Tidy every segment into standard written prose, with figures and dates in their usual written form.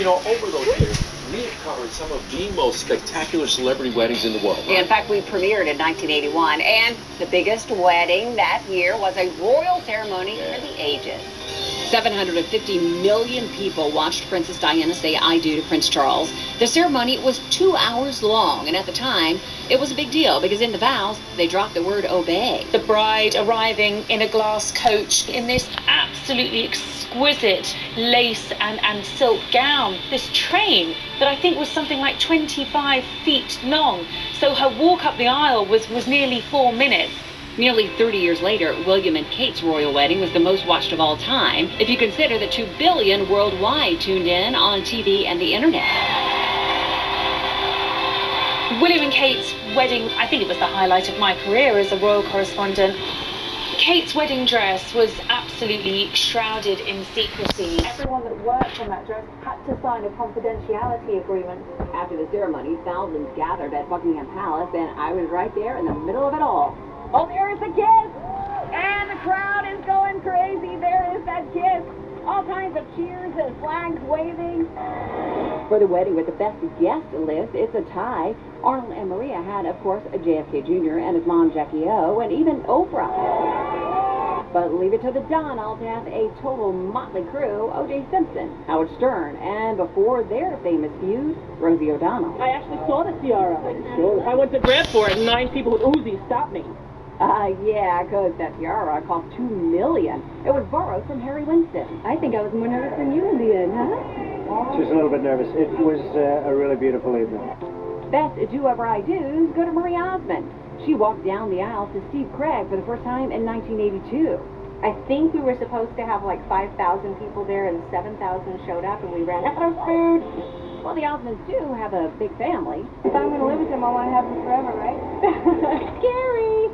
You know, over those years, we have covered some of the most spectacular celebrity weddings in the world. In fact, we premiered in 1981, and the biggest wedding that year was a royal ceremony for the ages. 750 million people watched Princess Diana say "I do" to Prince Charles. The ceremony was 2 hours long, and at the time, it was a big deal because in the vows, they dropped the word obey. The bride arriving in a glass coach in this absolutely exquisite lace and silk gown. This train that I think was something like 25 feet long. So her walk up the aisle was nearly 4 minutes. Nearly 30 years later, William and Kate's royal wedding was the most watched of all time, if you consider that 2 billion worldwide tuned in on TV and the internet. William and Kate's wedding, I think it was the highlight of my career as a royal correspondent. Kate's wedding dress was absolutely shrouded in secrecy. Everyone that worked on that dress had to sign a confidentiality agreement. After the ceremony, thousands gathered at Buckingham Palace, and I was right there in the middle of it all. Oh, there is the kiss! And the crowd is going crazy. There is that kiss. All kinds of cheers and flags waving. For the wedding with the best guest list, it's a tie. Arnold and Maria had, of course, JFK Jr. and his mom, Jackie O, and even Oprah. But leave it to the Donald to have a total motley crew. O.J. Simpson, Howard Stern, and before their famous feud, Rosie O'Donnell. I actually saw the tiara. I went to grab for it, and 9 people with Uzis stopped me. Yeah, because that tiara cost $2 million. It was borrowed from Harry Winston. I think I was more nervous than you in the end, huh? She was a little bit nervous. It was a really beautiful evening. Best do ever I do's go to Marie Osmond. She walked down the aisle to Steve Craig for the first time in 1982. I think we were supposed to have like 5,000 people there, and 7,000 showed up, and we ran out of food. Well, the Osmonds do have a big family. If I'm going to live with him, I want to have him forever, right? Scary!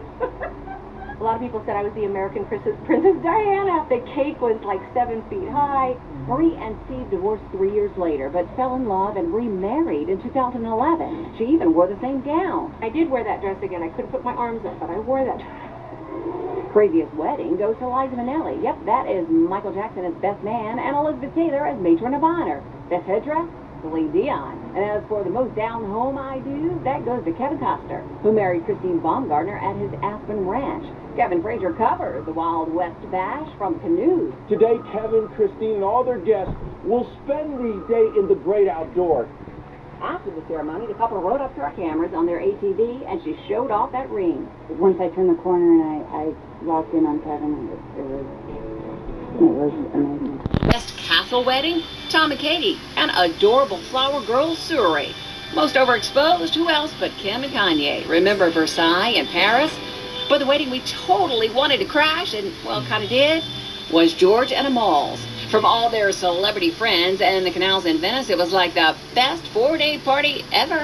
A lot of people said I was the American Princess Diana. The cake was like 7 feet high. Marie and Steve divorced 3 years later, but fell in love and remarried in 2011. She even wore the same gown. I did wear that dress again. I couldn't put my arms up, but I wore that dress. Craziest wedding goes to Liza Minnelli. Yep, that is Michael Jackson as best man and Elizabeth Taylor as matron of honor. Best headdress? Celine Dion. And as for the most down-home I do, that goes to Kevin Costner, who married Christine Baumgartner at his Aspen Ranch. Kevin Frazier covers the Wild West Bash from Canoes. Today, Kevin, Christine, and all their guests will spend the day in the great outdoors. After the ceremony, the couple rode up to our cameras on their ATV, and she showed off that ring. Once I turned the corner and I walked in on Kevin, it was amazing. Best castle wedding? Tom and Katie, and adorable flower girl Suri. Most overexposed, who else but Kim and Kanye? Remember Versailles and Paris? But the wedding we totally wanted to crash, and, well, kind of did, was George and Amal's. From all their celebrity friends and the canals in Venice, it was like the best 4-day party ever.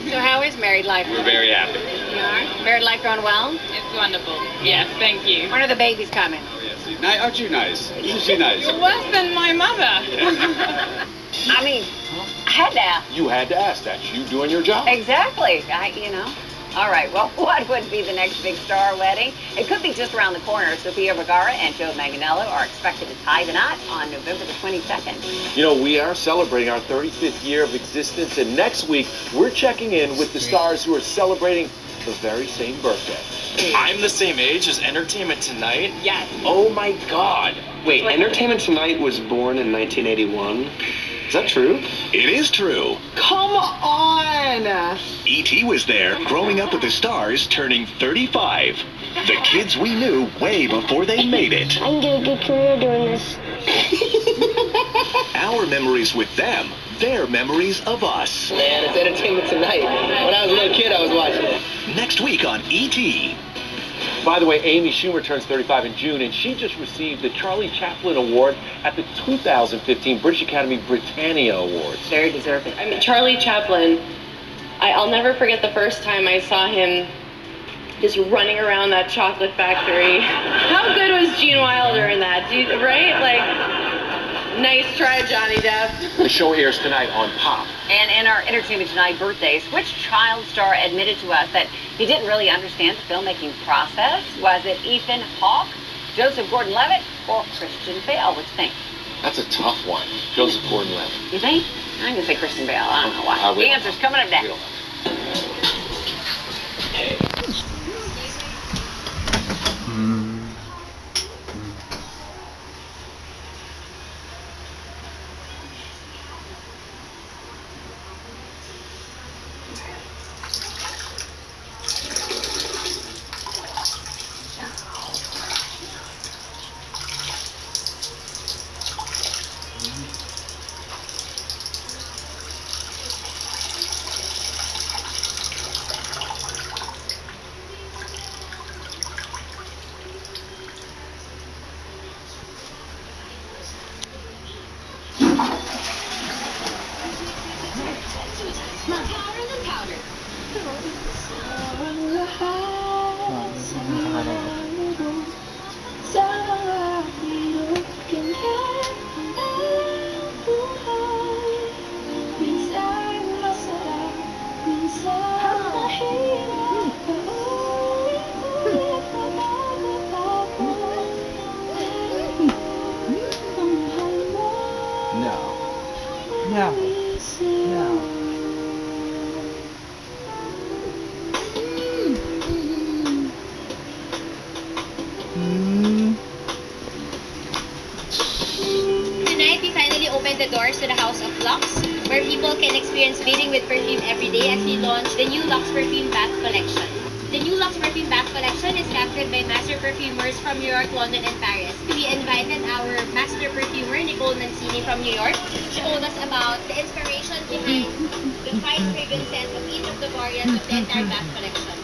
So how is married life? We're very happy. You are? Married life going well? It's wonderful. Yes, thank you. When are the babies coming? Oh, yes. Aren't you nice? Isn't she nice? You're worse than my mother. I mean, I had to ask. You had to ask that. You doing your job. Exactly. You know. All right, well, what would be the next big star wedding? It could be just around the corner. Sofia Vergara and Joe Manganiello are expected to tie the knot on November the 22nd. You know, we are celebrating our 35th year of existence, and next week, we're checking in with the stars who are celebrating the very same birthday. I'm the same age as Entertainment Tonight? Yes. Oh my God. Wait, Entertainment Tonight was born in 1981? Is that true? It is true. Come on! E.T. was there, growing up with the stars, turning 35. The kids we knew way before they made it. I can get a good career doing this. Our memories with them, their memories of us. Man, it's Entertainment Tonight. When I was a little kid, I was watching it. Next week on E.T. By the way, Amy Schumer turns 35 in June, and she just received the Charlie Chaplin Award at the 2015 British Academy Britannia Awards. Very deserving. I mean, Charlie Chaplin, I'll never forget the first time I saw him just running around that chocolate factory. How good was Gene Wilder in that? Right? Like, nice try, Johnny Depp. The show airs tonight on Pop. And in our Entertainment Tonight birthdays, which child star admitted to us that he didn't really understand the filmmaking process? Was it Ethan Hawke, Joseph Gordon-Levitt, or Christian Bale? What do you think? That's a tough one. Joseph Gordon-Levitt. You think? I'm going to say Kristen Bell. I don't know why. The answer's coming up next. Tonight, we finally opened the doors to the House of Lux, where people can experience bathing with perfume every day as we launch the new Lux Perfume Bath Collection. The new Lux Perfume Bath Collection is crafted by master perfumers from New York, London, and Paris. We invited our master perfumer, Nicole Mancini from New York. She told us about the inspiration behind the 5 fragrances of each of the variants of the entire bath collection.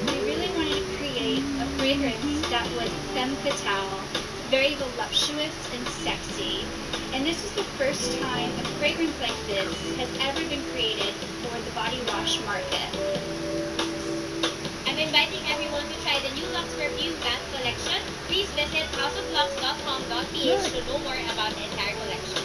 We really wanted to create a fragrance that was femme fatale, very voluptuous and sexy. And this is the first time a fragrance like this has ever been created for the body wash market. I'm inviting everyone to try the new Lux Perfume Bath Collection. Please visit houseoflux.com.ph to know more about the entire collection.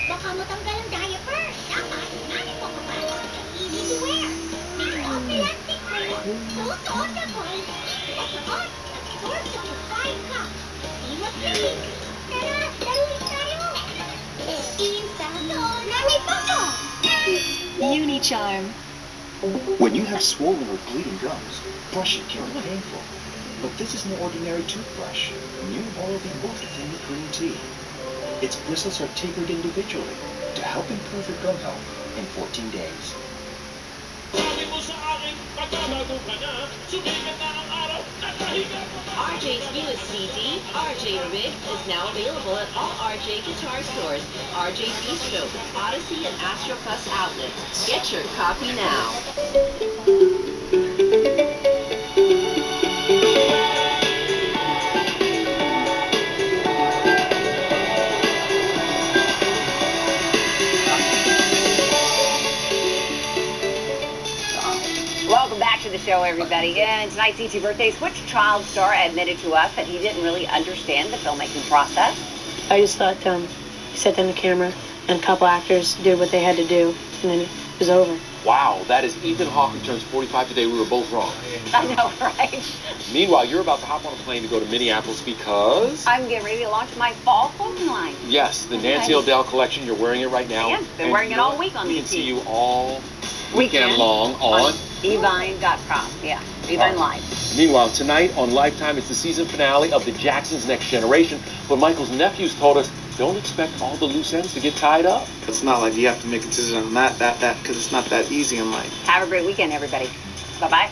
Baka matanggal ang diaper. Dapat, nanin mo papasok sa easy to wear. Pero plastic free. Susuot ako. Pagkaot, nag-source ako 5 cup. Di mag-limit. Tara, daruin tayo. Insta. Nami photo. Unicharm. When you have swollen or bleeding gums, brushing can be painful. But this is no ordinary toothbrush. New Oral-B multi-family green tea. Its bristles are tapered individually to help improve your gum health in 14 days. RJ's newest CD, RJ Rig, is now available at all RJ Guitar stores, RJ Bistro, Odyssey, and Astro Plus outlets. Get your copy now. Welcome back to the show, everybody. And tonight's ET Birthdays, which child star admitted to us that he didn't really understand the filmmaking process? I just thought he set down the camera and a couple actors did what they had to do, and then it was over. Wow, that is Ethan Hawke, who turns 45 today. We were both wrong. I know, right? Meanwhile, you're about to hop on a plane to go to Minneapolis because... I'm getting ready to launch my fall clothing line. Yes, the Nancy O'Dell collection. You're wearing it right now. Yeah, been wearing it all week on We ET. can see you all weekend long on Evine.com. Yeah, Evine Live. Meanwhile, tonight on Lifetime, it's the season finale of The Jacksons' Next Generation. But Michael's nephews told us, don't expect all the loose ends to get tied up. It's not like you have to make a decision on that, because it's not that easy in life. Have a great weekend, everybody. Bye-bye.